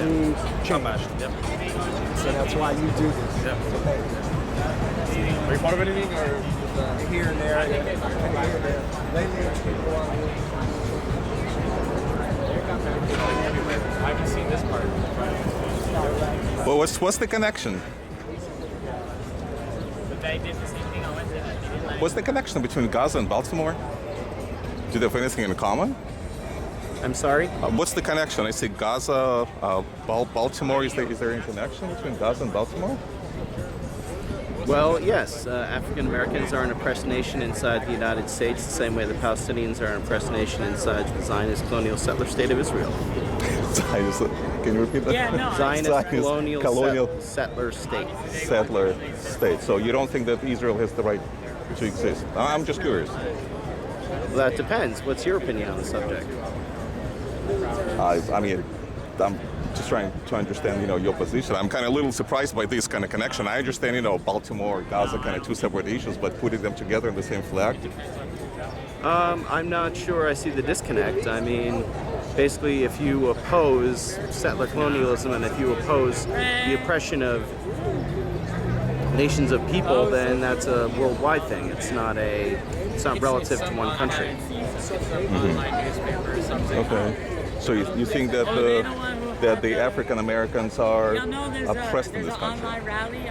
change. Yep. So that's why you do this. Yep. Okay. Are you part of anything or Here and there. Here and there. Lately, it's people on I haven't seen this part. Well, what's the connection? But they did the same thing on Wednesday. They didn't let What's the connection between Gaza and Baltimore? Do they have anything in common? I'm sorry? What's the connection? I say Gaza, Baltimore. Is there any connection between Gaza and Baltimore? Well, yes. African Americans are an oppressed nation inside the United States, the same way the Palestinians are an oppressed nation inside the Zionist colonial settler state of Israel. Zionist, can you repeat that? Yeah, no. Zionist Zionist colonial settler state. Settler state. So you don't think that Israel has the right to exist? I'm just curious. Well, that depends. What's your opinion on the subject? I mean, I'm just trying to understand, your position. I'm kind of a little surprised by this kind of connection. I understand, Baltimore, Gaza, kind of two separate issues, but putting them together in the same flag. I'm not sure I see the disconnect. I mean, basically, if you oppose settler colonialism and if you oppose the oppression of nations of people, then that's a worldwide thing. It's not relative to one country. Okay. So you think that the African Americans are oppressed in this country?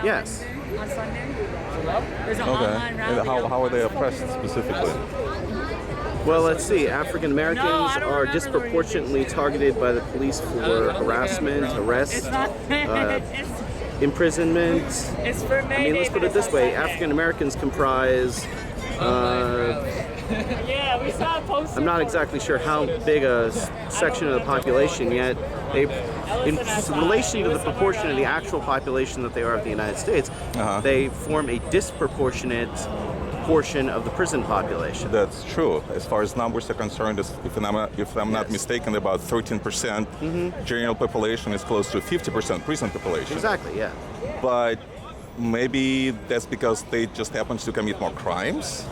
Yes. On Sunday. There's an Okay. online rally. And how are they oppressed specifically? Well, let's see. African Americans No, I don't are remember disproportionately targeted by the police for harassment, arrest, It's not. imprisonment. It's for May I mean, let's Day, put but it it's this on way. Sunday. African Americans comprise, Yeah, we saw a poster. I'm not exactly sure how big a section of the population yet. They, in relation to the proportion of the actual population that they are of the United States, they form a disproportionate portion of the prison population. That's true. As far as numbers are concerned, if I'm not mistaken, about 13% general population is close to 50% prison population. Exactly, yeah. But maybe that's because they just happen to commit more crimes.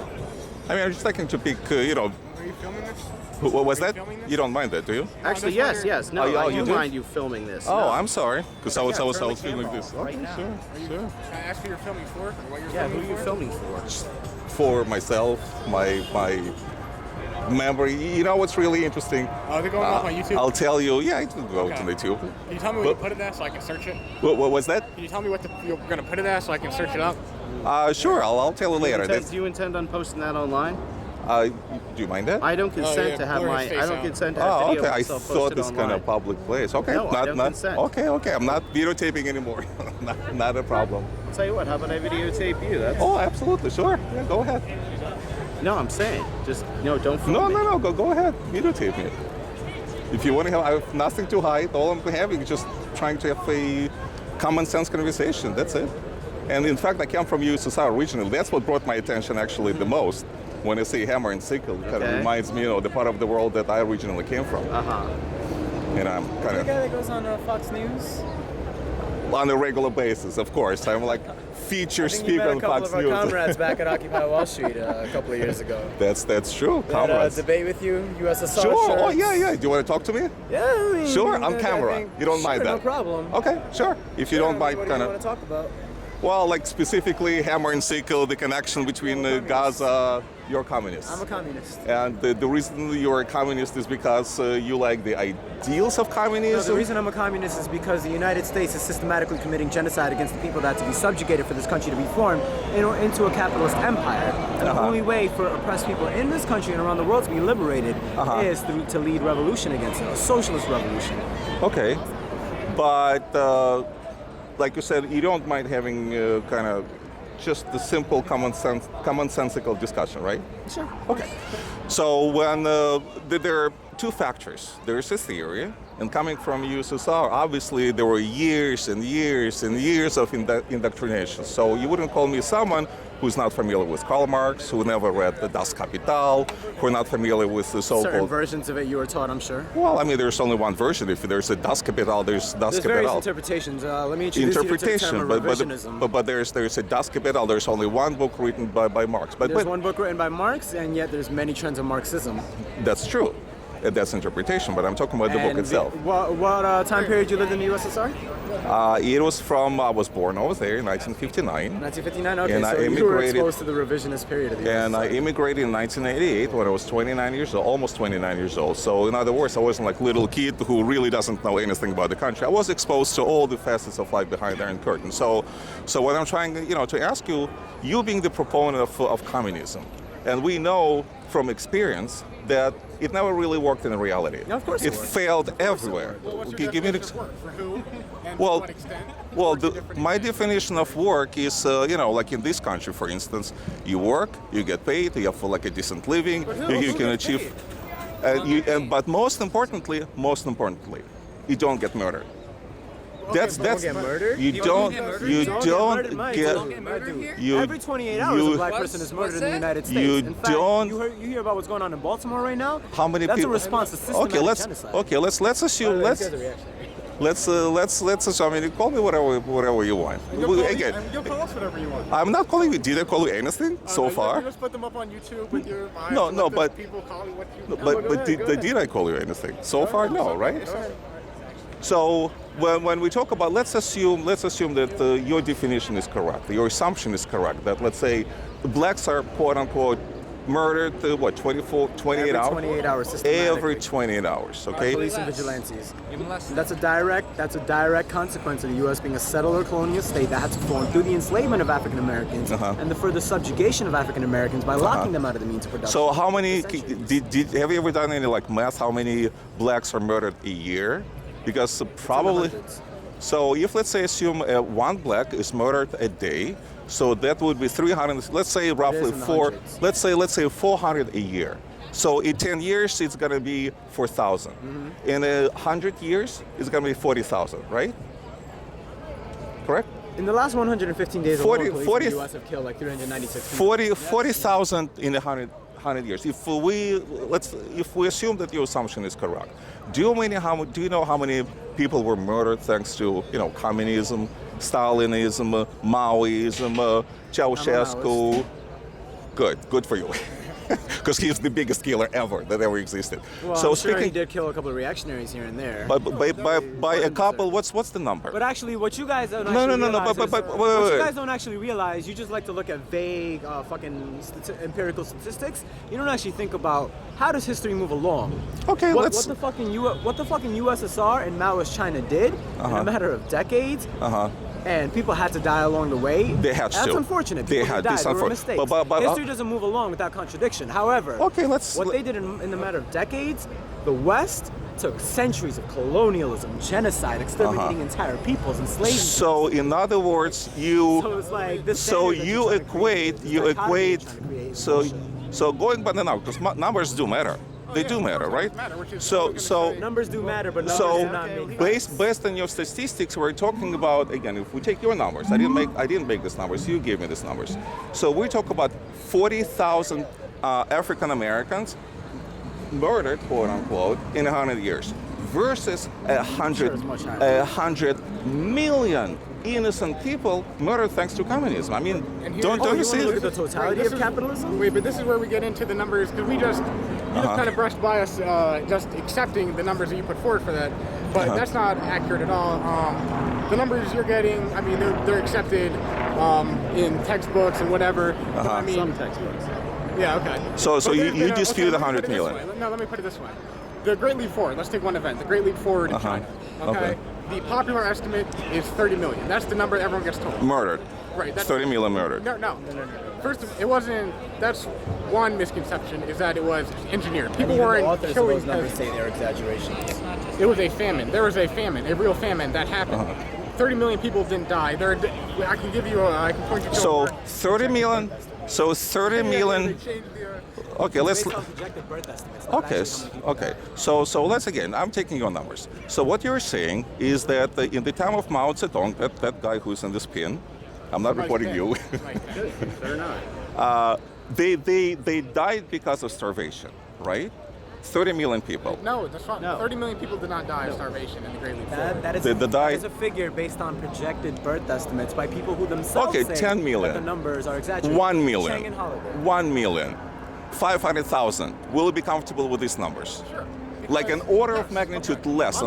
I mean, I'm just thinking to pick, Are you filming this? What was that? filming this? You don't mind that, do you? Actually, yes. No, Oh, I you do do? mind you filming this. Oh, No. I'm sorry, because I was turn the feeling like camera this. off right now. Sure. Can I ask who you're filming for? Or what you're Yeah, who filming are you for? filming for? For myself, my memory. You know what's really interesting? Oh, they're going off on YouTube? I'll tell you. Yeah, it will go Okay. to YouTube. Can you tell me what you put it at so I can search it? What was that? Can you tell me what you're going to put it at so I can search it up? Sure, I'll tell you later. Do you intend on posting that online? Do you mind that? I don't consent yeah, to have blur my. his face I don't out. consent to have Oh, video okay. of I myself thought posted this online. kind of public place. Okay, No, I don't consent. Okay. I'm not videotaping anymore. not a problem. I'll tell you what. How about I videotape you? That's. Oh, absolutely, sure. Yeah, go ahead. No, I'm saying, just don't film me. No. Go ahead. Videotape me. If you want to have, I have nothing to hide. All I'm having is just trying to have a common sense conversation. That's it. And in fact, I come from USSR originally. That's what brought my attention actually the most. When I say hammer and sickle, it kind of Okay. reminds me, the part of the world that I originally came from. And I'm kind The of guy that goes on Fox News. on a regular basis, of course. I'm like feature speaker on Fox News. Comrades back at Occupy Wall Street a couple of years ago. That's true. They had a Comrades. debate with you, USSR. Sure. shirts. Oh, yeah. Do you want to talk to me? Yeah, I mean, Sure, on I camera. think- You don't mind sure, that? No problem. Okay, sure. If you don't mind, What do kind you want of. to talk about? Well, like specifically hammer and sickle, the connection between Gaza. You're communist. I'm a communist. And the reason you're a communist is because you like the ideals of No, communism. the reason I'm a communist is because the United States is systematically committing genocide against the people that are to be subjugated for this country to be formed into a capitalist empire. And the only way for oppressed people in this country and around the world to be liberated is to lead revolution against it, a socialist revolution. Okay, but like you said, you don't mind having kind of just the simple commonsensical discussion, right? Sure. Okay. So when there are two factors. There is a theory, and coming from USSR, obviously there were years and years and years of indoctrination. So you wouldn't call me someone who's not familiar with Karl Marx, who never read the Das Kapital, who are not familiar with the Certain so-called. versions of it you were taught, I'm sure. Well, I mean, there's only one version. If there's a Das Kapital, there's Das There's various Kapital. interpretations. Let me introduce you to the Interpretation, term of but revisionism. there's a Das Kapital. There's only one book written by Marx. But There's one book written by Marx, and yet there's many trends of Marxism. that's true. that's interpretation, but I'm talking about the book itself. What time period you lived in the USSR? It was from, I was born over there in 1959. 1959? Okay, And so I you were immigrated- exposed to the revisionist period of the And I USSR. immigrated in 1988 when I was 29 years old, almost 29 years old. So in other words, I wasn't like little kid who really doesn't know anything about the country. I was exposed to all the facets of life behind the Iron Curtain. So what I'm trying, to ask you, you being the proponent of communism, and we know from experience that it never really worked in reality. Yeah, of course it it worked. failed everywhere. What's Okay, your give me an definition of work? For who? And Well, to what extent? Well, What's your different my definition of work is, like in this country, for instance, you work, you get paid, you have like a decent living, you can gets achieve. But most importantly, you don't get murdered. That's get murdered? You don't murdered, Mike. get Don't get murdered here? you Every 28 hours, you- a black person is murdered in the United States. You in fact, don't- You hear about what's going on in Baltimore right now? How many That's people? a response to systematic genocide. Let's assume let's assume. I mean, call me whatever you want. Again, You'll call us whatever you want. I'm not calling you. Did I call you anything so You far? just put them up on YouTube with your bias. No, and no, let the but- people call you what you. But did I call you anything? So far, no, right? So when we talk about, let's assume that your definition is correct, your assumption is correct, that let's say blacks are quote unquote murdered 28 hours? 28 hours systematically. Every 28 hours, okay? Police and vigilantes. That's a direct consequence of the U.S. being a settler colonial state that had to form through the enslavement of African Americans and the further subjugation of African Americans by locking them out of the means of production. So how many, Centuries. have you ever done any like math, how many blacks are murdered a year? Because probably, hundreds. so if let's say assume one black is murdered a day, so that would be 300, let's say roughly in the four, hundreds. let's say 400 a year. So in 10 years, it's gonna be 4,000. In 100 years, it's gonna be 40,000, right? Correct? In the last 115 days, 40 alone, police 40 in the U.S. have killed like 396 people. 40,000 in 100 years. If we assume that your assumption is correct, do you know how many people were murdered thanks to communism, Stalinism, Maoism, Ceausescu? Good for you. Because he's the biggest killer ever that ever existed. Well, So I'm sure he speaking, did kill a couple of reactionaries here and there. by a couple, what's the number? But actually, what you guys don't No, actually no, no, realize but- is, but- what wait. you guys don't actually realize, you just like to look at vague, empirical statistics. You don't actually think about how does history move along. Okay, what let's. the fucking USSR and Maoist China did in a matter of decades. And people had to die along the way. They had That's to. unfortunate. They People had- died. this There were unfor- mistakes. but- History doesn't move along without contradiction. However, Okay, let's. what they did in the matter of decades, the West took centuries of colonialism, genocide, exterminating entire peoples, enslaving. So in other words, you. So it's like this. So standard that you you're trying to create, equate, this you dichotomy you're equate, trying to create is so bullshit. going by the numbers, because numbers do matter. They do matter, right? So Numbers do matter, but numbers do not mean facts. based on your statistics, we're talking about, again, if we take your numbers, I didn't make these numbers, you gave me these numbers. So we talk about 40,000 African Americans murdered, quote unquote, in 100 years, versus 100 million innocent people murdered thanks to communism. I mean, don't Oh, you you see? want to look at the totality of capitalism? Wait, but this is where we get into the numbers because we just kind of brushed by us just accepting the numbers that you put forward for that, but that's not accurate at all. The numbers you're getting, I mean, they're accepted in textbooks and whatever. But, I mean, Some textbooks. yeah, okay. So But you there's been dispute let me 100 put it this million. way. No, let me put it this way. The Great Leap Forward, let's take one event, the Great Leap Forward in China. Okay. The popular estimate is 30 million. That's the number everyone gets told. Murdered. Right. That's 30 million murdered. No. First, it wasn't. That's one misconception is that it was engineered. People weren't killing. those numbers say they're exaggerations. It was a famine. There was a famine, a real famine that happened. 30 million people didn't die. I can give you. I can point you to. So a- 30 million. So 30 million. They changed the, Okay, let's. Based on projected birth estimates. not Okay, actually how many people okay. So let's again. I'm taking your numbers. So what you're saying is that in the time of Mao Zedong, that guy who's in this pin, I'm not reporting you. They're not. They died because of starvation, right? 30 million people. No, that's wrong. No. 30 million people did not die of starvation in the Great Leap Forward. That is, The that die- is a figure based on projected birth estimates by people who themselves Okay, say 10 million. that the numbers are exaggerated. 1 Chang million. and Holiday. 1 million. 500,000. Will you be comfortable with these numbers? Sure. like an order of magnitude less.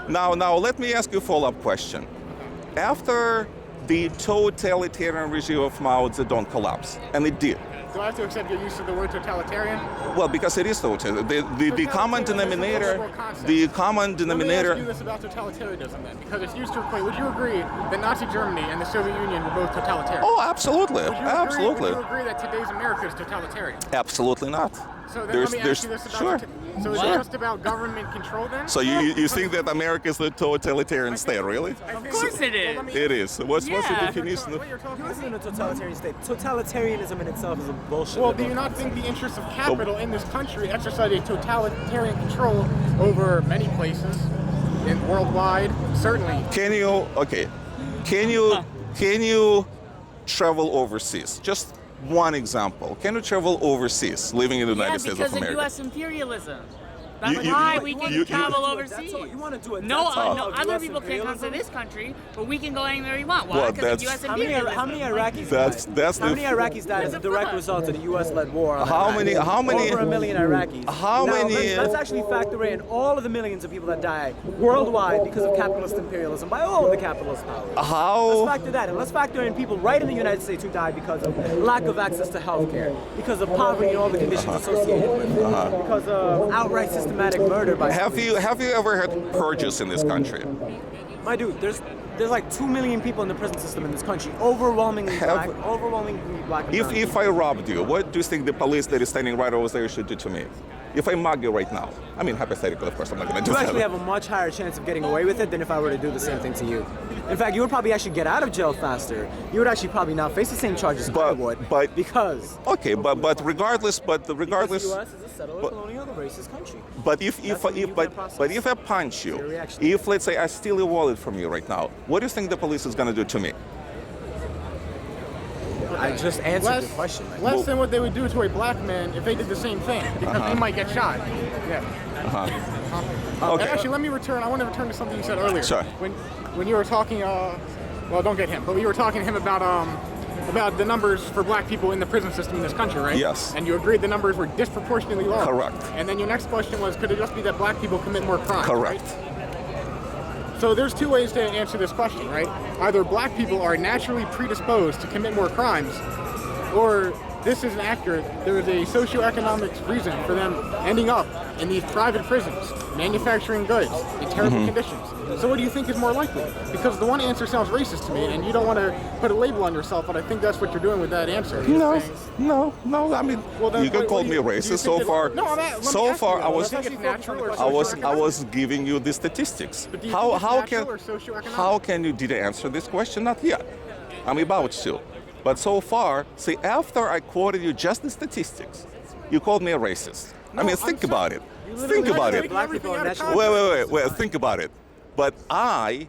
Now, let me ask you a follow-up question. After the totalitarian regime of Mao Zedong collapsed, and it did. Do I have to accept your use of the word totalitarian? Well, because it is totalitarian. The common denominator, the common denominator. Let me ask you this about totalitarianism then, because it's used to equate. Would you agree that Nazi Germany and the Soviet Union were both totalitarian? Oh, absolutely, absolutely. Would you agree that today's America is totalitarian? Absolutely not. So then let me ask you this about sure. So is it just about government control then? So you think that America is a totalitarian state, really? Of course it is. It is. What's the Yeah. definition of? What you're talking U.S. about? isn't a totalitarian state. Totalitarianism in itself is a bullshit. Well, do you not think the interests of capital in this country exercise a totalitarian control over many places in worldwide? Certainly. Can you travel overseas? Just one example. Can you travel overseas, living in the United States of because of America? U.S. imperialism. That's You- why you- we you- can you- travel That's overseas. all you want to do. It. No, That's all no, of other US people can't come to imperialism? this country, but we can go anywhere we want. Why? Well, Because of that's- U.S. How many imperialism. Iraqis That's died? How the- many Iraqis died as a direct result of the U.S.-led war? On How Iraq? many- Over 1 million Iraqis. how Now, many- Let's actually factor in all of the millions of people that died worldwide because of capitalist imperialism by all of the capitalist powers. How? Let's factor that in. Let's factor in people right in the United States who died because of lack of access to health care, because of poverty and all the conditions associated with it, because of outright systematic murder by Have police. you ever had purges in this country? My dude, there's like 2 million people in the prison system in this country, overwhelmingly black, If I robbed you, what do you think the police that is standing right over there should do to me? If I mug you right now, I mean hypothetically, of course, I'm not going to do You that. actually have a much higher chance of getting away with it than if I were to do the same thing to you. In fact, you would probably actually get out of jail faster. You would actually probably not face the same charges I would. but- because Okay, but regardless, the U.S. is a settler colonial racist country. But if I punch you, Your reaction. if let's say I steal your wallet from you right now, what do you think the police is going to do to me? I just answered your question. man. Less than what they would do to a black man if they did the same thing, because they might get shot. Yeah. Okay. And actually, let me return. I want to return to something you said earlier. Sure. When you were talking, well, don't get him, but you were talking to him about the numbers for black people in the prison system in this country, right? Yes. And you agreed the numbers were disproportionately low. Correct. And then your next question was, could it just be that black people commit more crimes? Correct. Right? So there's two ways to answer this question, right? Either black people are naturally predisposed to commit more crimes, or this isn't accurate. There is a socioeconomic reason for them ending up in these private prisons, manufacturing goods in terrible conditions. So what do you think is more likely? Because the one answer sounds racist to me, and you don't want to put a label on yourself, but I think that's what you're doing with that answer. No, Saying- no. I mean, Well, then you can what call do me you- a do you racist. think So that- far, No, let me so ask far, you, I was, do you think it's natural or I socioeconomic? was giving you the statistics. But do you think it's How natural can or socioeconomic? how can you did I answer this question? Not yet. I'm about to. But so far, see, after I quoted you just the statistics, you called me a racist. I No, mean, I'm think saying- about it. You Think literally about said it. black people are Everything out of naturally- Wait. Think about it. But I,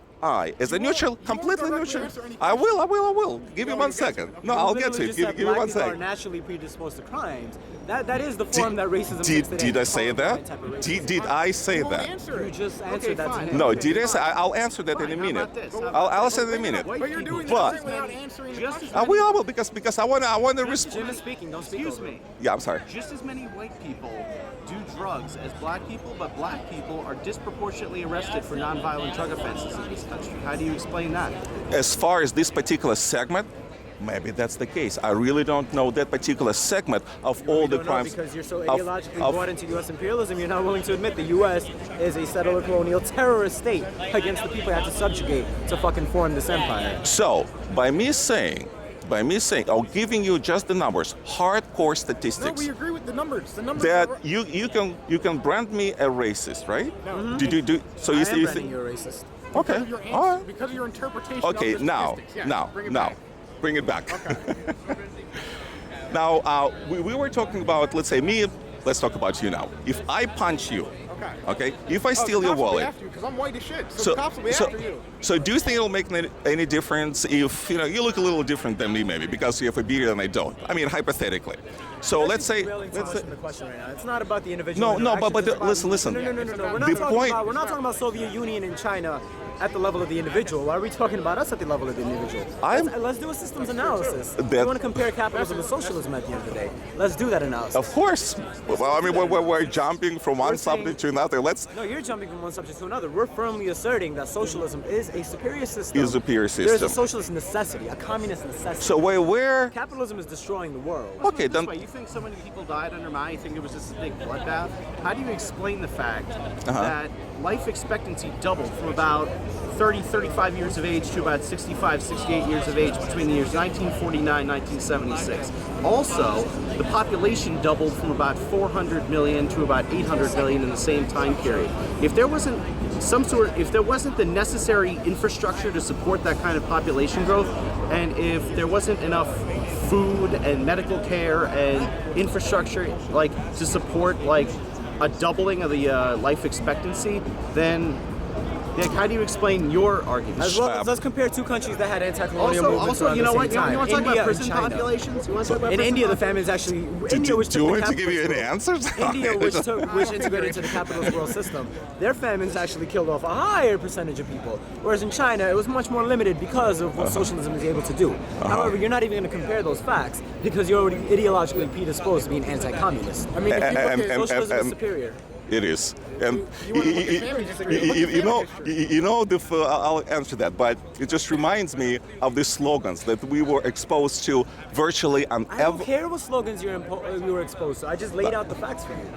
as a neutral, completely directly neutral. answer any I will. Give me No, one you got second. to. No, You I'll get literally to it. just Give said me black one people are second. naturally predisposed to crimes. That is the form that racism takes today. Did I say It's that? type of racism. Did I say You won't that? answer You it. just answered that to fine. him. No, did I say? I'll answer that in a Fine, how minute. about this? How I'll answer it in a minute. But you're doing But- that without answering the Just question. I will because I want to Jim respond. is speaking. Don't speak Excuse over me. Yeah, I'm sorry. Just as many white people do drugs as black people, but black people are disproportionately arrested for nonviolent drug offenses in this country. How do you explain that? As far as this particular segment, maybe that's the case. I really don't know that particular segment of all the don't know crimes. because you're so of- ideologically of- bought into U.S. imperialism, you're not willing to admit the U.S. is a settler colonial terrorist state against the people it had to subjugate to fucking form this empire. So by me saying, or giving you just the numbers, hardcore No, statistics, we agree with the numbers. The numbers that are- you can brand me a racist, right? No. Did you do so? I You am say you branding think? you a racist. Okay. because of your answer, All right. because of your interpretation Okay. of the Now, statistics. Yes, now, bring it now, back. bring it back. Now, we were talking about, let's say me. Let's talk about you now. If I punch you, okay. If I steal your wallet, Because I'm white as shit, so the cops will be after you. so do you think it'll make any difference if you look a little different than me, maybe because you have a beard and I don't? I mean, hypothetically. So let's say, the question right now. It's not about the individual. No, but interactions, it's about- listen. No. We're not The talking point- about. We're not talking about Soviet Union and China at the level of the individual. Why are we talking about us at the level of the individual? Let's do a systems analysis. We want to compare capitalism and socialism at the end of the day. Let's do that analysis. Of course. Well, I mean, we're jumping from one subject to another. No, you're jumping from one subject to another. We're firmly asserting that socialism is a superior system. Is a superior system. There's a socialist necessity, a communist necessity. So where? Capitalism is destroying the world. Okay, then. You think so many people died under Mao? You think it was just a big bloodbath? How do you explain the fact that life expectancy doubled from about 30, 35 years of age to about 65, 68 years of age between the years 1949, 1976? Also, the population doubled from about 400 million to about 800 million in the same time period. If there wasn't the necessary infrastructure to support that kind of population growth, and if there wasn't enough food and medical care and infrastructure to support a doubling of the life expectancy, then how do you explain your argument? As well as let's compare two countries that had anti-colonial movements around the same time. You want to talk India about prison and China. populations? In India, the famine is actually India, which Do you want to give you any answers? India, which integrated into the capitalist world system, their famines actually killed off a higher percentage of people. Whereas in China, it was much more limited because of what socialism is able to do. However, you're not even going to compare those facts because you're already ideologically predisposed to being anti-communist. I mean, if you look at socialism is superior. It is, and I'll answer that, but it just reminds me of the slogans that we were exposed to virtually on I don't care what slogans you were exposed to. I just laid out the facts for you.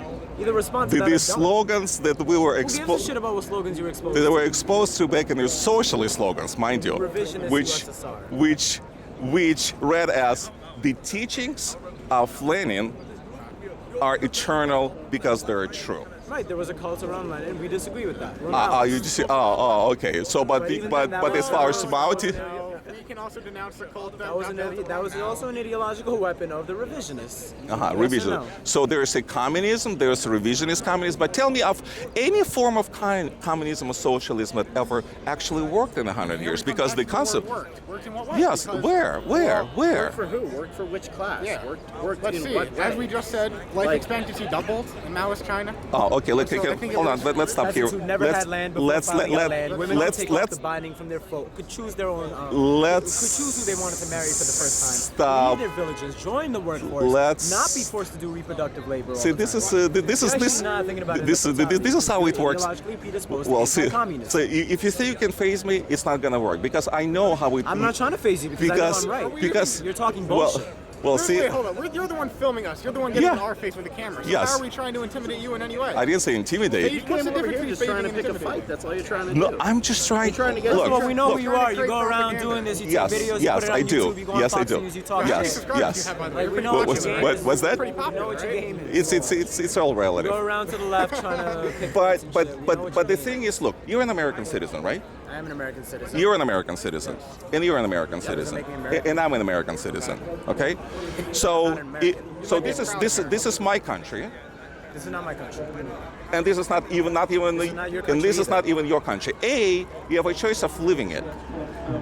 Either respond to that or the don't. slogans that we were Who gives a exposed. shit about what slogans you were exposed They to? were exposed to back in the socialist slogans, mind you, Revisionist USSR. which read as the teachings of Lenin are eternal because they're true. Right, there was a cult around Lenin. We disagree with that. You just okay. So, but as far as Mao, we can also denounce the cult that was also an ideological weapon of the revisionists. revision. No? So there's a communism, there's a revisionist communism. But tell me of any form of communism or socialism that ever actually worked in 100 years, because the concept. Worked in what way? Yes, where? Worked for who? Worked for which class? Yeah. Worked Let's in see. what way? As we just said, life expectancy doubled in Maoist China. Oh, okay. Let's So I think it hold on. was- Let's stop here. Peasants who never had land before finally got land. Women could take off the binding from their folk, could choose their own. Could choose who they wanted to marry for the first time. Stop. Leave their villages, join the workforce. Let's not be forced to do reproductive labor. See, this is how it works. Well, see, so if you say you can phase me, it's not gonna work because I know how it. I'm not trying to phase you because I know I'm right. Because you're talking bullshit. Well, see. Wait, hold on. You're the one filming us. You're the one getting in our face with the camera. So Yes. how are we trying to intimidate you in any way? I didn't say intimidate. What's the difference between Just trying to phasing and pick a intimidating? fight. That's all you're trying to do. No, I'm just trying. You're trying to get. Look, Well, we know look. who you are. You go around doing this. You take Yes, videos. You yes, put it on I YouTube. do. You go on Yes, I Fox do. News. You talk Yes, shit. subscribers yes. you have, by the Like, way. we know what your game is. What's that? Pretty We know popular, what your right? game is. It's all relative. Go around to the left trying to pick But fights and shit. We know what but the your thing game is, look, you're an American citizen, right? I am an American citizen. You're an American citizen, and you're an American citizen, make me American. and I'm an American citizen. Okay, so this is my country, This is not my country. and this is not even not your and country this is either. not even your country. A, you have a choice of living it.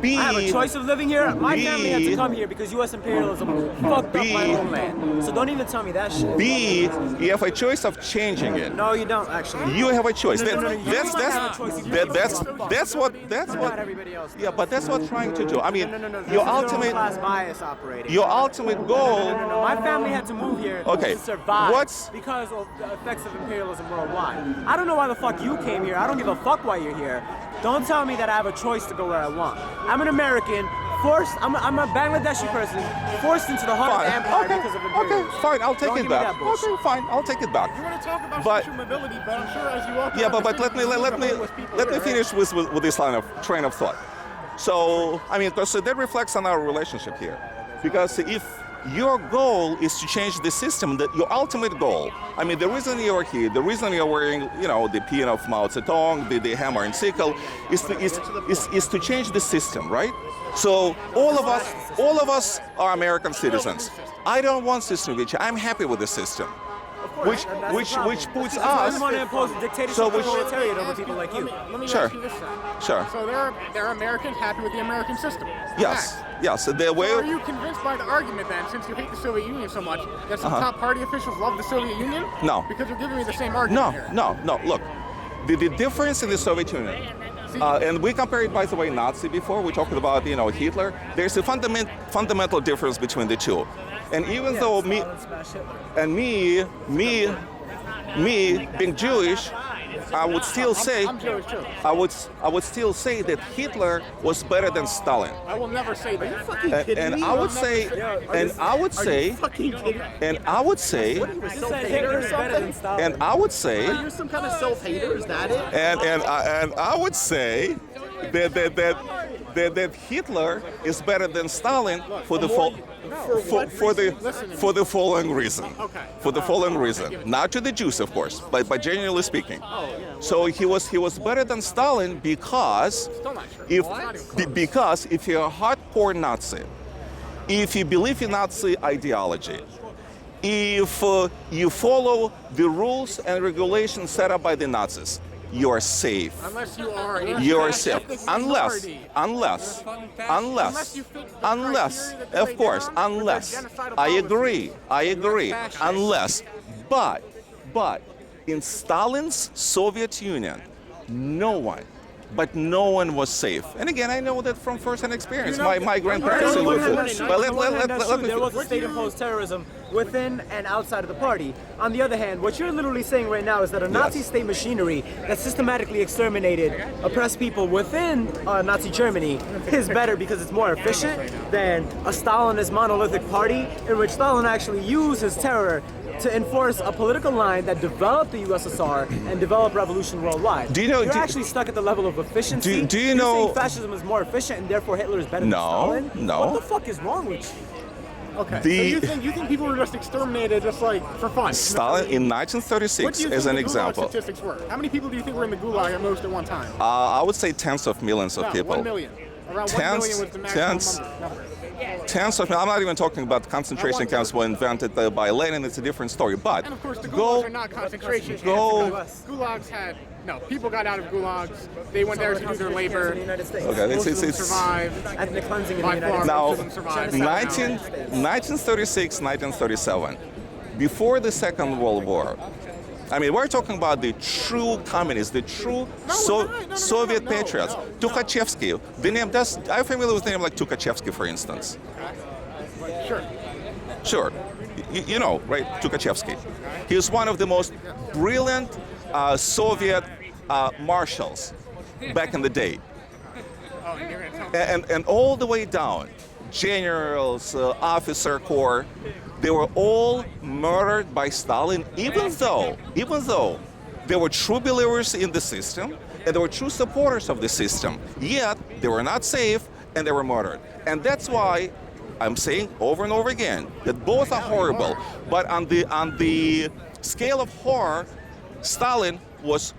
B, I have a choice of living here. My B- family had to come here because U.S. imperialism fucked up my homeland. So don't even tell me that shit. B, you have a choice of changing it. No, you don't actually. You have a choice. No, you might have a choice. That's what Not everybody else. yeah, but that's what I'm trying to do. I mean, No. This your is your own ultimate class bias operating. your ultimate goal. No. My family had to move here Okay, to survive what's- because of the effects of imperialism worldwide. I don't know why the fuck you came here. I don't give a fuck why you're here. Don't tell me that I have a choice to go where I want. I'm an American, forced. I'm a Bangladeshi person, forced into the heart of the empire because of imperialism. Okay, fine, I'll take Don't it give me back. that bullshit. Okay, fine, I'll take it back. You want to talk about But- social mobility, but I'm sure as you walk Yeah, around but the let city, me you let me meet homeless people let me here, finish with this line of thought. So I mean, because that reflects on our relationship here. Because if your goal is to change the system, that your ultimate goal. I mean, the reason you're here, the reason you're wearing, the pin of Mao Zedong, the hammer and sickle, is to change the system, right? So all of us are American citizens. I don't want system to change. I'm happy with the system, which puts I us. just want to impose a dictatorship So and which- proletariat over people like you. Let me Sure. ask you this then. Sure. So there are Americans happy with the American system. Yes. Fact. Yes. The So way. are you convinced by the argument then, since you hate the Soviet Union so much, that some top party officials love the Soviet Union? No. Because you're giving me the same argument here. No. Look, the difference in the Soviet Union And we compared, by the way, Nazi before. We talked about, Hitler. There's a fundamental difference between the two. And even though me being Jewish, I would still say I'm Jewish too. I would still say that Hitler was better than Stalin. I will never say that. Fucking kidding And me? I would say, and I would say, Fucking kidding. and I would say, Self-hater or something? and I would say, You're some kind of self-hater? Is that it? and I would say that Hitler is better than Stalin for the following reason. Okay. For the following reason, not to the Jews, of course, but generally speaking. So he was better than Stalin because Still not sure. because if you're a hardcore Nazi, if you believe in Nazi ideology, if you follow the rules and regulations set up by the Nazis, you are safe. Unless you are a You are ethnic safe. minority. Unless, Unless you fit the criteria that they of lay course, down for their unless. genocidal I policy. agree. fascist. Unless, but in Stalin's Soviet Union, no one was safe. And again, I know that from first-hand experience. My grandparents On lived one through hand, it. on But one hand, that's true. let me. There was a state-imposed terrorism within and outside of the party. On the other hand, what you're literally saying right now is that a Nazi state machinery that systematically exterminated oppressed people within Nazi Germany is better because it's more efficient than a Stalinist monolithic party in which Stalin actually used his terror to enforce a political line that developed the USSR and developed revolution worldwide. Do you know- You're do- actually stuck at the level of efficiency. Do you You're know- saying fascism is more efficient and therefore Hitler is better than No, Stalin? no. What the fuck is wrong with you? Okay. The- So you think people were just exterminated just like for fun? Stalin in What 1936, do you as think an the Gulag example, statistics were? How many people do you think were in the Gulag at most at one time? I would say tens of millions of No, people. 1 million. Around 1 million was the maximum number. Tens of, I'm not even talking about concentration camps were invented by Lenin, it's a different story. But And of course, the go, gulags are not concentration go- camps. Gulags had people got out of gulags. They went there to do their In labor. the United States. Okay, Most of them it's survived. Ethnic cleansing in the By United far, States. Now, most of them survived. 1936, 1937, before the Second World War. I mean, we're talking about the true communists, the true Soviet patriots. Tukhachevsky, the name, are you familiar with the name like Tukhachevsky, for instance? Sure. Sure. You know, right? Tukhachevsky. He was one of the most brilliant Soviet marshals back in the day. Oh, you're gonna tell me. And all the way down, generals, officer corps, they were all murdered by Stalin, even though they were true believers in the system and they were true supporters of the system. Yet they were not safe and they were murdered. And that's why I'm saying over and over again that both are horrible. But on the scale of horror, Stalin was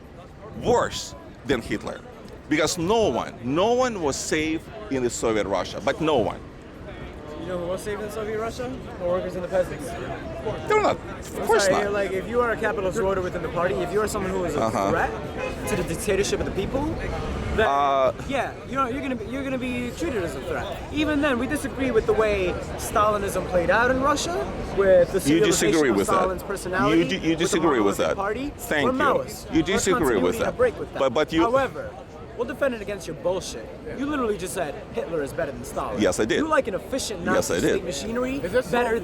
worse than Hitler, because no one was safe in the Soviet Russia, but no one. You know who was saved in Soviet Russia? The workers and the peasants. They're not. Of course Sorry, not. like if you are a capitalist voter within the party, if you are someone who is a threat to the dictatorship of the people, then yeah, you're gonna be treated as a threat. Even then, we disagree with the way Stalinism played out in Russia, with the You civilization disagree of with Stalin's that. personality. You disagree with the that. Party. Thank We're you. Maoists. You Our disagree with continuity that. break with that. But you. However, we'll defend it against your bullshit. You literally just said Hitler is better than Stalin. Yes, I did. You like an efficient Yes, Nazi I did. state machinery this better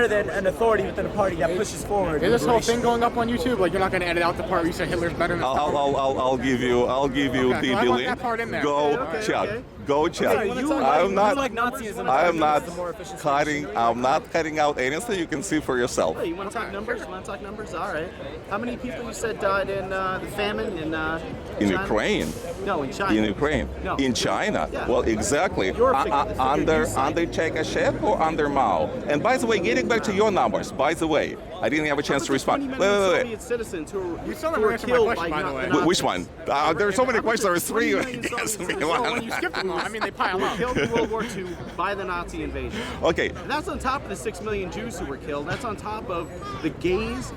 than an authority within a party that pushes forward. Is this whole liberation. thing going up on YouTube? Like you're not going to edit out the part where you said Hitler's better than Stalin? I'll give you Okay, the well, I want link. that part in there. Go Okay, check. okay. Go check. Okay, you like Nazism. I am not the more efficient state cutting. machinery. I'm not cutting out anything. You can see for yourself. Hey, you want to talk numbers? Want to talk numbers? All right. How many people you said died in the famine in China? Ukraine. No, in China. In Ukraine. No. In China. Yeah. Well, exactly. Your figure, the figure Under you cite. Chekashev or under Mao. And by the way, getting back to your numbers. By the way, I didn't have a chance to respond. 20 Wait. Soviet citizens who still who never were answered my killed question, by the way. Nazis. Which one? There are so many questions. There were 3. 20 million Yes, Soviet me Well, one. when you skip them, I mean they pile Who were up. killed in World War II by the Nazi invasion. Okay. And that's on top of the 6 million Jews who were killed. That's on top of the gays,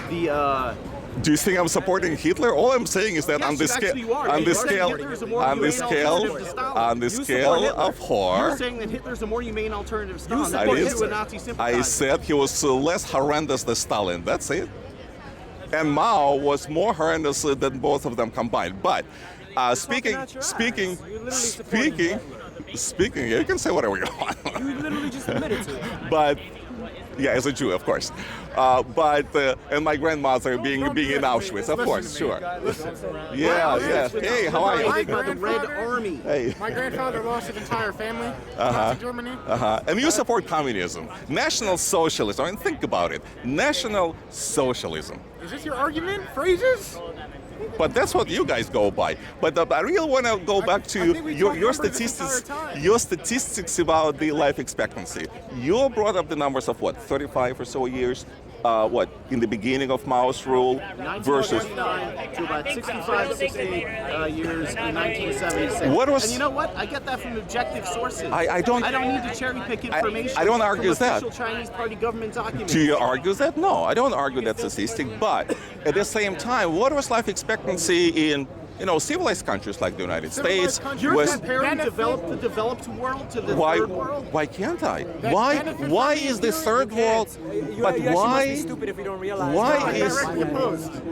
the Do you think I'm supporting Hitler? All I'm saying is that Yes, on the actually you are. on You the are saying scale, Hitler is a more on the humane alternative to scale, Stalin. on the You support scale Hitler. of horror. You're saying that Hitler's a more humane alternative to Stalin. I That's what didn't you a say- Nazi sympathizer. I said he was less horrendous than Stalin. That's it. And Mao was more horrendous than both of them combined. But speaking, you can say whatever you want. You literally just admitted to it. But yeah, as a Jew, of course. And my grandmother being in Auschwitz, of course, sure. Yeah. Hey, how are you? By the Red Army. Hey. My grandfather lost his entire family to Germany. And you support communism, National Socialism. I mean, think about it. National Socialism. Is this your argument? Phrases? But that's what you guys go by. But I really want to go back to your statistics about the life expectancy. You brought up the numbers of what, 35 or so years? In the beginning of Mao's rule versus 1949 to about 65, 68 years in 1976. What was? And you know what? I get that from objective sources. I don't need to cherry pick information. I don't argue from that. official Chinese Party government documents. Do you argue that? No, I don't argue that statistic. But at the same time, what was life expectancy in civilized countries like the United States? You're comparing the developed world to the third world? Why can't I? Why is the third world? But You why? must be stupid if you don't realize.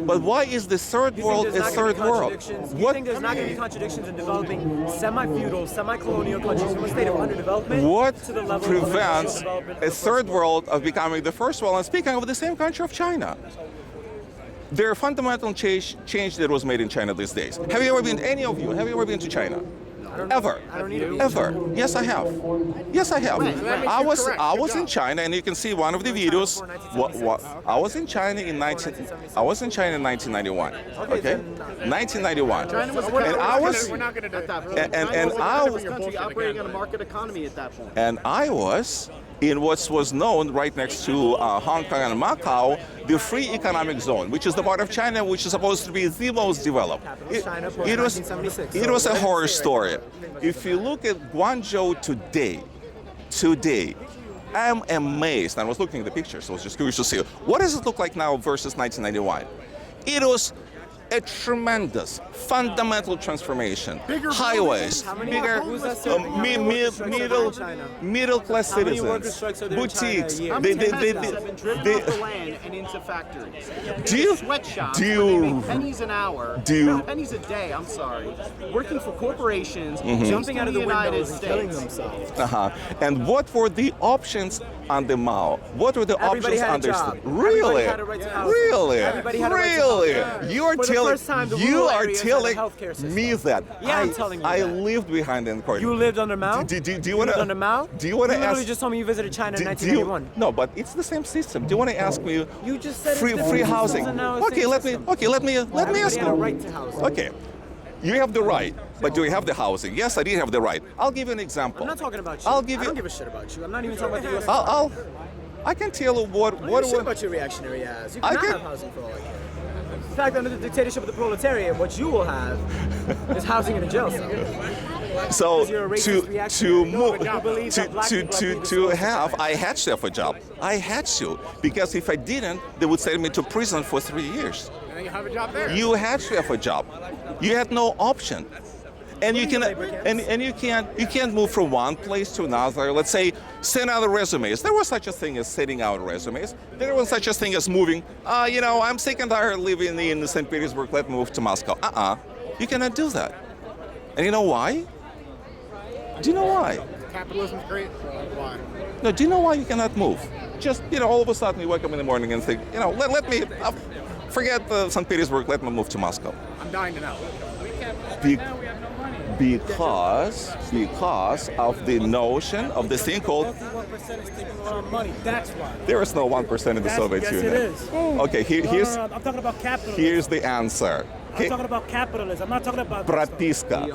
But why is the third world a third world? You think there's not going to be contradictions in developing semi-feudal, semi-colonial countries from a state of underdevelopment What to the level prevents of development? a third world of becoming the first world? And speaking of the same country of China. There are fundamental change that was made in China these days. Have you ever been to China? Ever? I don't need to be. Ever? Yes, I have. I was in China, and you can see one of the videos. I was in China in 1991. Okay, 1991. China was and I was We're not going to do at that that. point. and China I was a country operating on a market economy at that point. and I was in what was known right next to Hong Kong and Macau, the free economic zone, which is the part of China which is supposed to be the most developed. It was a horror story. If you look at Guangzhou today, I'm amazed. I was looking at the pictures, so I was just curious to see what does it look like now versus 1991. It was a tremendous, fundamental transformation. Bigger Highways, bigger, middle class How many citizens, workers' strikes are there in China a boutiques. year? How many peasants have been driven off the land and into factories? Sweatshops where they make pennies an hour, pennies a day, I'm sorry, working for corporations, Jumping out of the United windows and killing States. themselves. And what were the options under Mao? What were the Everybody options had a under? job. Really? Everybody had a right to housing. Really? Everybody had a right to Really? healthcare. You are For the first time, the rural areas had a healthcare system. me that. Yeah, I'm telling you I that. lived behind the corner. You lived under Mao? Do you You want lived under Mao? Do you want to You literally ask? just told me you visited China in do you- 1991. No, but it's the same system. Do you want to ask me? You just said it's free different free systems housing. and now it's Okay, same let system. me ask Everybody had a you. right to housing. Okay. You have the right, but do you have the housing? Yes, I did have the right. I'll give you an example. I'm not talking about you. I'll give I you. don't give a shit about you. I'm not even talking about the U.S. I can tell you what. I don't give a shit about your reactionary ass. You I cannot can- have housing for all I care. In fact, under the dictatorship of the proletariat, what you will have is housing in a jail cell. So Because you're a racist reactionary. You believe that black people are being disposed of. I had to have a job. I had to, because if I didn't, they would send me to prison for 3 years. And then you have a job there. You had to have a job. You had no option. And you can you can't move from one place to another. Let's say send out resumes. There was such a thing as sending out resumes. There was such a thing as moving. I'm sick and tired of living in St. Petersburg. Let's move to Moscow. You cannot do that. And you know why? Do you know why? Capitalism's great. Why? No, do you know why you cannot move? Just, all of a sudden you wake up in the morning and think, let me, forget St. Petersburg, let me move to Moscow. I'm dying to know. Because of the notion of the thing called, 1% is taking a lot of money. That's why. there is no 1% in the Soviet yes, Union. it is. Okay, here's, No, I'm talking about capitalism. here's the answer. I'm talking about capitalism. I'm not talking about Прописка.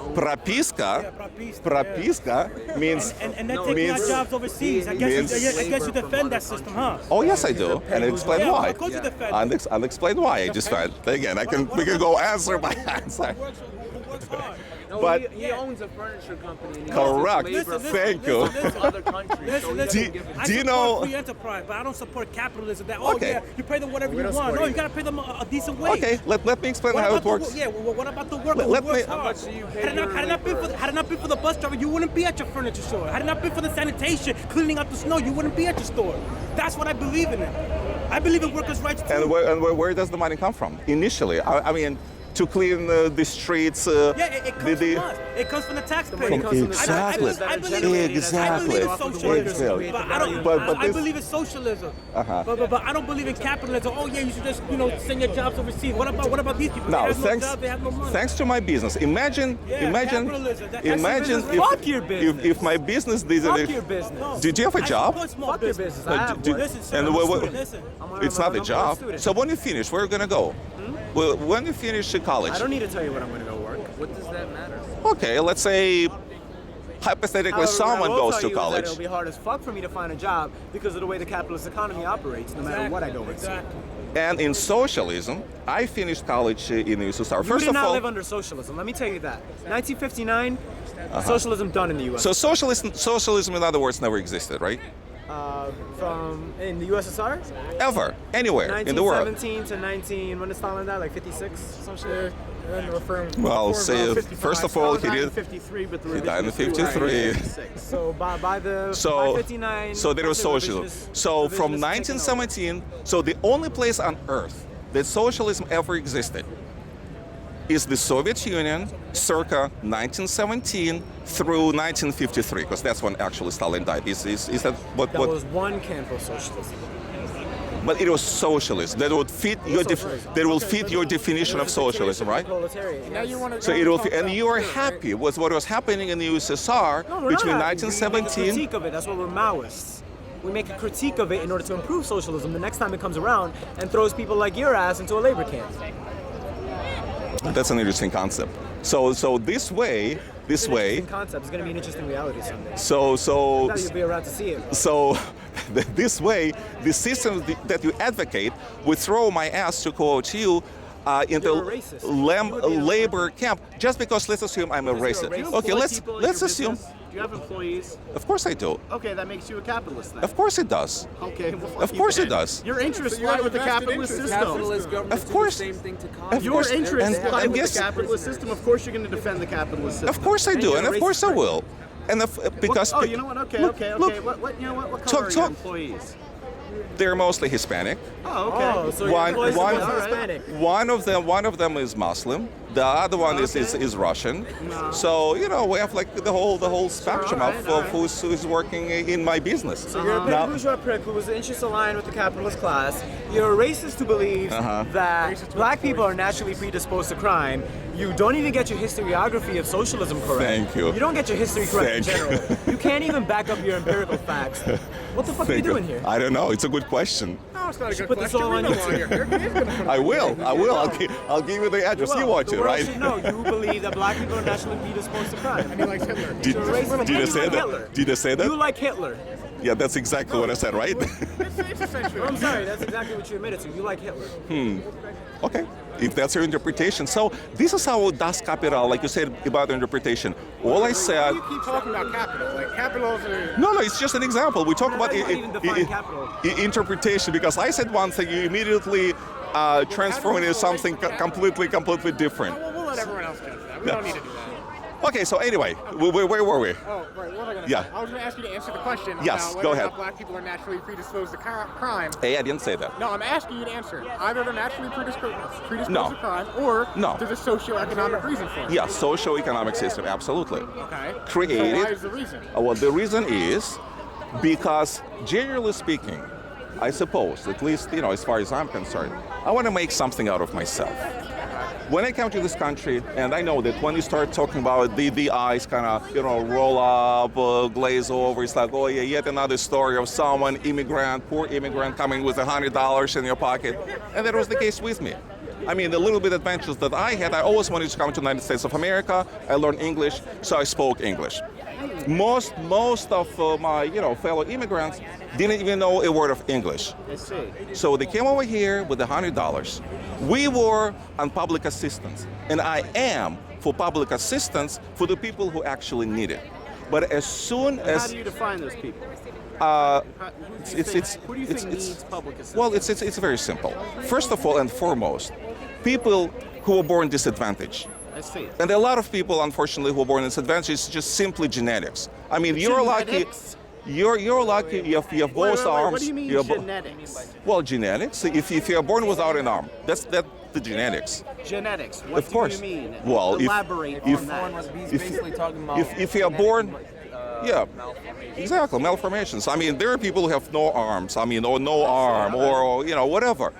Пропиska means and they're taking our jobs overseas. I guess you defend that system, huh? Oh yes, I do, and I'll explain Yeah, why. of course you defend it. I'll explain why I just found. Again, we can go answer by answer. No, But he owns a furniture company. And he correct. uses labor Thank you. from other countries. So he Listen, doesn't give a I Do you support know- free enterprise, but I don't support capitalism. That Okay. yeah, you pay them whatever you want. No, you gotta pay them a decent wage. Okay, let me explain What how about it the works. what about the worker who Let works me- hard? How much do you pay Had it not been for the bus driver, you wouldn't be at your furniture store. Had it not been for the sanitation, cleaning up the snow, you wouldn't be at your store. That's what I believe in. I believe in workers' rights too. And where does the money come from? Initially, I mean, to clean the streets. It comes from us. It comes from the taxpayer. Exactly. I believe Exactly. in socialism, but I don't. I this- believe in socialism, but I don't believe in capitalism. Oh yeah, you should just send your jobs overseas. What about these people? Now, they have thanks, no job, they have no money. thanks to my business. Imagine capitalism. That's your imagine business. Fuck your business. if my business didn't. Fuck your business. Did you have a job? I support small Fuck your business. business. I have one. Listen, sir, And I'm a what- student. Listen. It's not a job. student. So when you finish, where are you gonna go? Well, when you finish college. I don't need to tell you when I'm going to go work. What does that matter? Okay, let's say hypothetically However, what I someone will goes tell to you is that college. it'll be hard as fuck for me to find a job because of the way the capitalist economy operates, no matter what I go into. And in socialism, I finished college in USSR. You First did of not all, live under socialism. Let me tell you that. 1959, socialism done in the U.S. so socialism, in other words, never existed, right? From in the USSR, Ever, anywhere in the world. 1917 to 19. When did Stalin die? Like 56, some shit. Well, say, first of all, he did. 53, but the He died in revisionist was 53. So by the So, by 59. so there was the socialism. revisionist- So from revisionists taken over. 1917, so the only place on earth that socialism ever existed is the Soviet Union, circa 1917 through 1953, because that's when actually Stalin died. Is that what? That what? was one camp of socialism. But it was socialism that would fit your that will fit your definition of socialism, right? Proletariat. Now you want to So it will, and you are happy with what was happening in the USSR No, we're between not happy. We make a 1917. critique of it. That's why we're Maoists. We make a critique of it in order to improve socialism the next time it comes around and throws people like your ass into a labor camp. That's an interesting concept. So this way, Interesting concept. It's going to be an interesting reality someday. so Now you'll be around to see it. so this way, the system that you advocate would throw my ass, to quote you, into You're a racist. You would be a- labor camp just because let's assume I'm a Because you're a racist. racist. Okay, let's assume. Do you have employees? Of course I do. Okay, that makes you a capitalist then. Of course it does. Okay, well, fuck Of you course then. it does. Your interests So you have lie with the a vested capitalist interest. system. Capitalist governments Of course. do the same thing to Of communists. Your course, interests and lie with yes- the capitalist system. Of course, you're going to defend the capitalist system. Of course I do, you're and a of course I racist will. And because Oh, you know what? Okay, look, okay. look, What you know what? What Talk- color are your talk. employees? they're mostly Hispanic. Oh, okay. Oh, so your One- employees one- are Hispanic. One of them is Muslim. The other one is Russian. So we have like the whole spectrum alright, of who's working in my business. So you're a petty Now- bourgeois prick who was interests aligned with the capitalist class. You're a racist who believes that black people are naturally predisposed to crime. You don't even get your historiography of socialism correct. Thank you. You don't get your history correct Thank in general. You can't even back up your empirical facts. What the fuck are you Thank you. doing here? I don't know. It's a good question. No, it's not a good put this question. all We on know YouTube. why you're here. I will. I'll give you the address you want the to, world right? should know you believe that black people are naturally predisposed to crime. He likes Hitler. Did, You're a racist. did I And say you like that? Hitler. Did I say that? You like Hitler. Yeah, that's exactly what I said, right? It's essentially. I'm sorry, that's exactly what you admitted to. You like Hitler. Okay, if that's your interpretation. So this is how Das Kapital, like you said about the interpretation. All I said. You keep talking about capital. Like capitals are. No, it's just an example. We talk about How do you even define capital? interpretation because I said one thing, you immediately transform it into something completely different. We'll let everyone else judge that. We don't need to do that. Okay, so anyway, where were we? Oh, right. What was I going to Yeah. say? I was going to ask you to answer the question Yes, about go whether or ahead. not black people are naturally predisposed to crime. Hey, I didn't say that. No, I'm asking you to answer it. Either they're naturally predisposed No. to crime, or No. there's a socio-economic reason for it. Yeah, socio-economic system, absolutely. Okay. Created. So why is the reason? Well, the reason is because, generally speaking, I suppose, at least as far as I'm concerned, I want to make something out of myself. When I come to this country, and I know that when you start talking about the eyes kind of roll up, glaze over, it's like, oh yeah, yet another story of someone, poor immigrant coming with $100 in your pocket, and that was the case with me. I mean, the little bit adventures that I had, I always wanted to come to the United States of America. I learned English, so I spoke English. Most of my fellow immigrants didn't even know a word of English. I see. So they came over here with $100. We were on public assistance, and I am for public assistance for the people who actually need it. But as soon How as do you define those people? who do you think needs public assistance? well, it's very simple. First of all and foremost, people who were born disadvantaged. I see. And there are a lot of people, unfortunately, who are born disadvantaged. It's just simply genetics. I mean, you're lucky. Genetics? You're lucky if you have both arms. What do you mean have genetics? Well, genetics. If you're born without an arm, that's the genetics. Genetics. What Of course. do you mean? Well, elaborate on that. He's basically talking about If you are born, yeah, exactly, malformations. I mean, there are people who have no arms. I mean, or no arm, or whatever,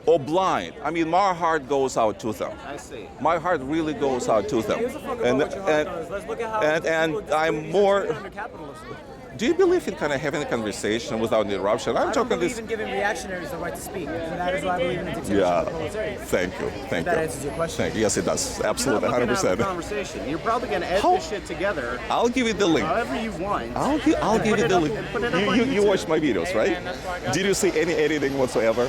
or blind. I mean, my heart goes out to them. I see. My heart really goes out to them. Here's a fuck about what your heart does. Let's look at how and people I'm disagree more. under capitalism. Do you believe in kind of having a conversation without interruption? I'm I don't talking believe this. in giving reactionaries the right to speak, and that is why I believe in the dictatorship of the Yeah. proletariat. Thank you. Thank That you. answers your question. Thank you. Yes, it does. Absolutely, You're not looking to have a 100%. conversation. You're probably going to edit How- this shit together I'll give you the link. however you want. I'll give you the link. Put it up on You YouTube. watch my videos, right? Did you see any editing whatsoever?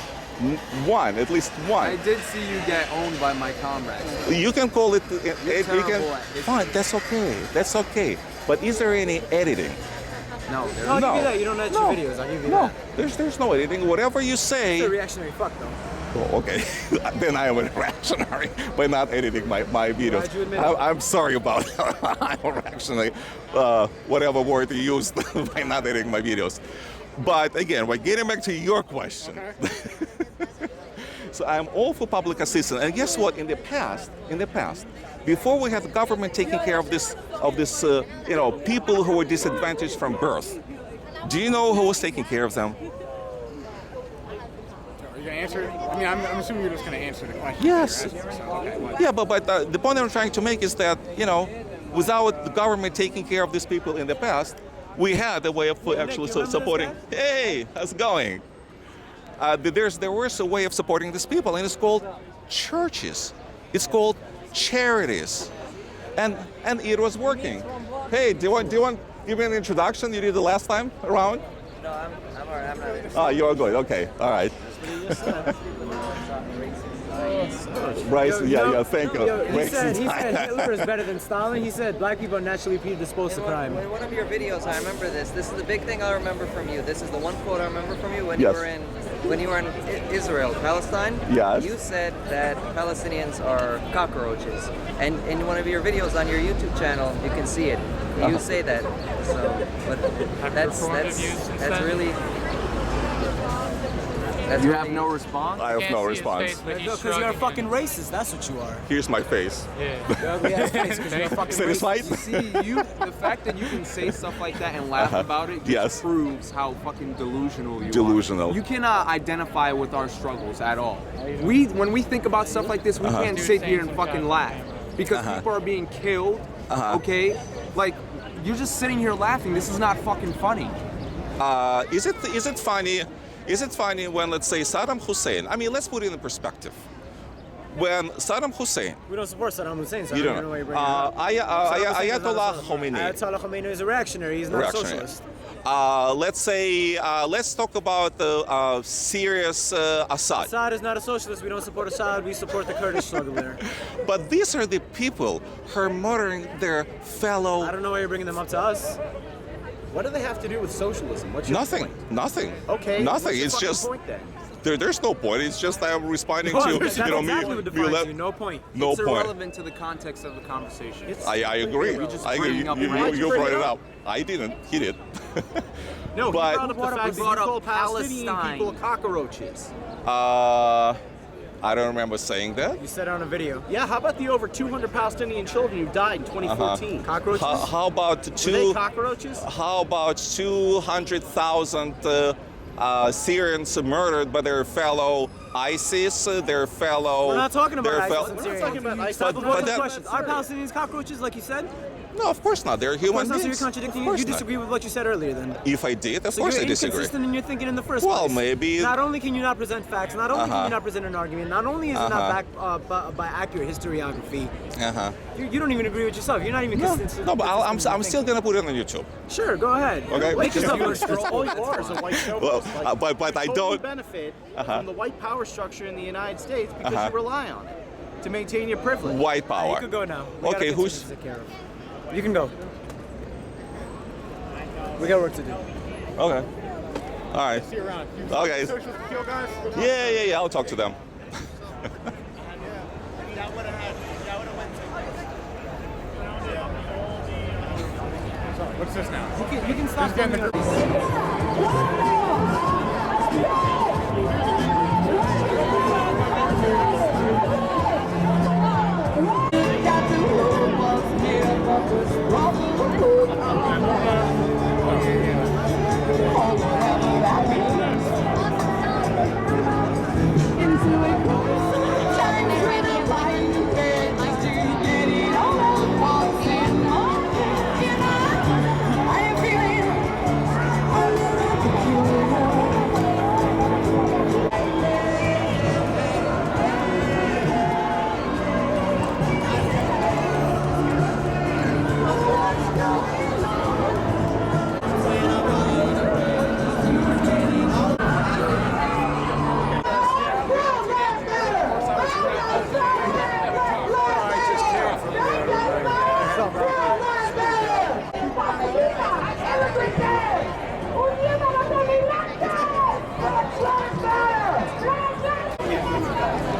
One, at least I one. did see you get owned by my comrades. You can call it. You terrible can. at it. Fine, that's okay. That's okay. But is there any editing? No, there I'll No. give you that. You don't edit No. your videos. I'll give you No, that. there's no editing. Whatever you say. It's a reactionary fuck, though. Oh, okay, then I am a reactionary by not editing my videos. Why'd you admit it? I'm sorry about that. I'm a reactionary, whatever word you used by not editing my videos. But again, we're getting back to your question. So I'm all for public assistance. And guess what? In the past, before we had the government taking care of this, people who were disadvantaged from birth, do you know who was taking care of them? Are you gonna answer it? I mean, I'm assuming you're just gonna answer the question. Yes. You're asking, so, okay, what? Yeah, but the point I'm trying to make is that, without the government taking care of these people in the past, we had a way of actually supporting. Hey, how's it going? There was a way of supporting these people, and it's called churches. It's called charities, and it was working. Hey, do you want to give me an introduction? You did the last time around. No, I'm alright. I'm not. Oh, you're good. Okay, all right. Bryce, yeah, thank you. He said Hitler is better than Stalin. He said black people are naturally predisposed to crime. In one of your videos, I remember this. This is the big thing I remember from you. This is the one quote I remember from you when Yes. you were in Israel, Palestine. Yes. You said that Palestinians are cockroaches, and in one of your videos on your YouTube channel, you can see it. You say that. So, but that's really. That's You really, have no response? I have no response. Because you're a fucking racist. That's what you are. Here's my face. You're ugly ass face because you're a fucking Satisfied? racist. See, the fact that you can say stuff like that and laugh about it just Yes. proves how fucking delusional you Delusional. are. You cannot identify with our struggles at all. When we think about stuff like this, we can't sit here and fucking laugh because people are being killed. Okay, like you're just sitting here laughing. This is not fucking funny. Is it funny? Is it funny when, let's say, Saddam Hussein? I mean, let's put it in perspective. When Saddam Hussein, We don't support Saddam Hussein, so you I don't don't know why know, you're bringing it up. Ayatollah Khomeini. Ayatollah Khomeini is a reactionary. He's not a Reactionary. socialist. Let's talk about the serious Assad. Assad is not a socialist. We don't support Assad. We support the Kurdish struggle there. But these are the people who are murdering their fellow. I don't know why you're bringing them up to us. What do they have to do with socialism? What's your Nothing. point? Nothing. Okay. Nothing. what's your It's fucking just. point then? There's no point. It's just I'm responding That's to exactly what defines you. No point. No It's point. irrelevant to the context of the conversation. I agree. You're just I agree. bringing up You random- brought it up. I didn't. He did. No, But- he brought up the fact that you brought up call Palestinian Palestine. people cockroaches. I don't remember saying that. You said it on a video. Yeah, how about the over 200 Palestinian children who died in 2014? Cockroaches? How about Were they two? cockroaches? How about 200,000 Syrians murdered by their fellow ISIS, their fellow? We're not talking about their ISIS fel- and We're not Syria. talking about ISIS. Stop But avoiding the that- questions. Are Palestinians cockroaches, like you said? No, of course not. They're Of human course not, so you're beings. contradicting. Of You course not. disagree with what you said earlier then. If I did, of So course you're I disagree. inconsistent in your thinking in the first Well, place. maybe- Not only can you not present facts, not only can you not present an argument, not only is it not backed by accurate historiography, Uh-huh. you don't even agree with yourself. You're not even consistent. No, but I'm consistent in still your gonna put it on YouTube. thinking. Sure, go ahead. Okay. Make yourself All you are is a white chauvinist. Well, but I you totally don't- benefit from the white power structure in the United States because Uh-huh. you rely on it to maintain your privilege. White You power. can go now. We got Okay, a who's- to take care of. You can go. We got work to do. Okay. All right. See you around. Okay. Socialist kill guys? Yeah. I'll talk to them. What's this now? You can stop Just getting the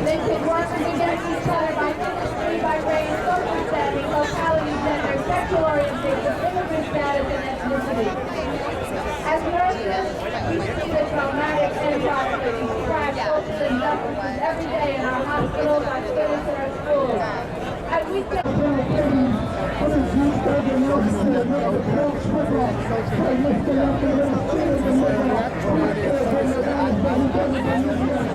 They pit workers against each other by industry, by race, social standing, locality, gender, sexual orientation, immigrant status, and ethnicity. As Americans, we see the traumatic inequalities, crime, social injustices every day in our hospitals, our students, and our schools. As we